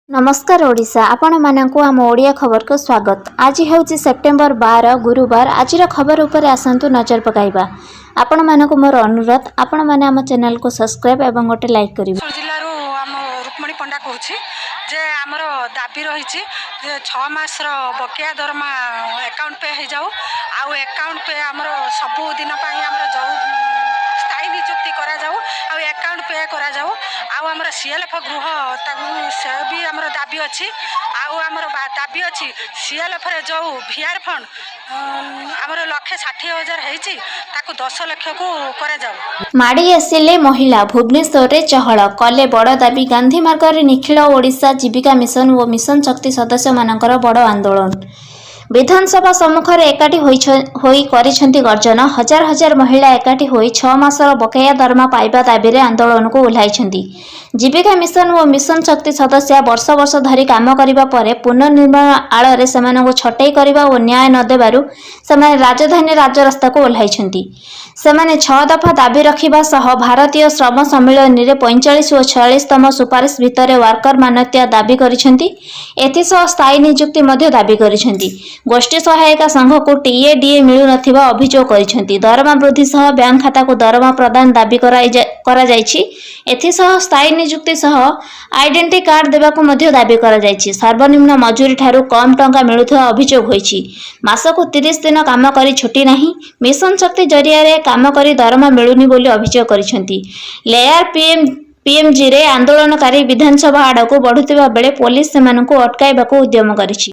नमस्कार ओडिशा आपण मानकु आम ओडिया खबर को स्वागत। आज हूँ सेप्टेम्बर 12 गुरुवार। आज खबर उपर आसतु नजर पकाइबा। आपण मानकु मोर अनुरोध आपण माने आम चैनल को सब्सक्राइब एवं गोटे लाइक करिबा। जिल्लारू आम रुक्मणी पंडा कहूँ जे आमर दाबी रही 6 मास बकिया दरमा एकाउंट पे हो जाऊ आउ एकाउंट पे आमर सबु दिन जो स्थायी नियुक्ति करा जाऊ आउ एकाउंट पे करा जाऊ आउ आमर सीएलएफ गृह से भी आमर दाबी अच्छी आउ आमर दाबी अच्छी सीएलएफ रे जो वीआर फंड आमर 1,60,000 होईची ताकू 10 लाख को करा जाऊ। माड़ी आसिले महिला भुवनेश्वर रे चहल कले बड़ दाबी। गांधी मार्ग रे निखिल ओडिशा जीविका मिशन और मिशन शक्ति सदस्य मानकर बड़ आंदोलन। विधानसभा सम्मुख में एकाठी होई करिसेंती गर्जन। हजार हजार महिला एकाठी होई 6 मासर बकाया दरमा पाइबा दाबी रे आंदोलन को ओह्लाइछंती। जीविका मिशन और मिशन शक्ति सदस्य वर्ष वर्ष धरी काम करिबा परे पुनर्निर्माण आଳରେ ସେମାନଙ୍କୁ ଛଟେଇ କରିବା ଓ ନ୍ୟାୟ ନ ଦେବାରୁ ସେମାନେ ରାଜଧାନୀ ରାଜରାସ୍ତା को ओह्लाइछंती। ସେମାନେ 6 दफा दाबी रखिबा सह भारतीय श्रम सम्मेलन रे 45 और 46तम सुपारिश भितर वर्कर मान्यता दाबी करिसेंती। एथिसह स्थायी नियुक्ति मध्ये दाबी करिसेंती। गोष्ठी सहायिका संघ को टीएडीए मिलु नथिबा अभियोग करिसेंती। दरमा वृद्धि सह बैंक खाता को दरमा प्रदान दाबी करा जायछि। एथिसह स्थायी नियुक्ति सह आइडेंटिटी कार्ड देबा को मध्ये दाबी करा जायछि। सर्वनिम्न मजूरी ठारू कम टंका मिलुथवा अभियोग होईछि। मासको 30 दिन काम करी छुट्टी नाही। मिशन शक्ति जरिया रे काम करी दरमा मिलुनी बोली अभियोग करिसेंती। लेयर पीएमजी रे आंदोलनकारी विधानसभा आड़ को बढ़ुथिबा बेले पुलिस सेमानकु अटकाइबा को उद्यम करिछि।